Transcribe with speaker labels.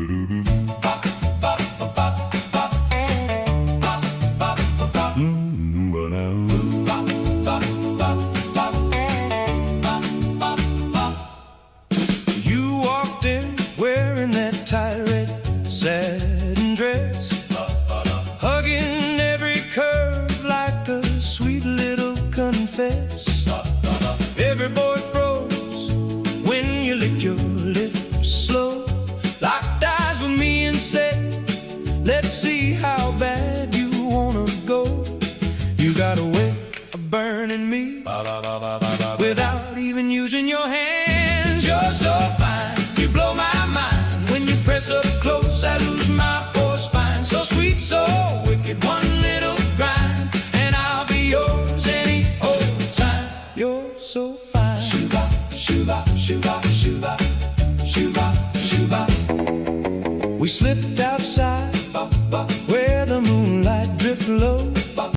Speaker 1: You walked in wearing that tight red satin dress, hugging every curve like a sweet little confess. Every boy froze when you licked your lips slow, locked eyes with me and said, let's see how bad you wanna go. You got a way of burning me without even using your hands. You're so fine, you blow my mind. When you press up close, I lose my poor spine. So sweet, so wicked, one little grind, and I'll be yours any old time. You're so fine. Shuba, shuba, shuba, shuba, shuba, shuba. We slipped outside where the moonlight dripped low.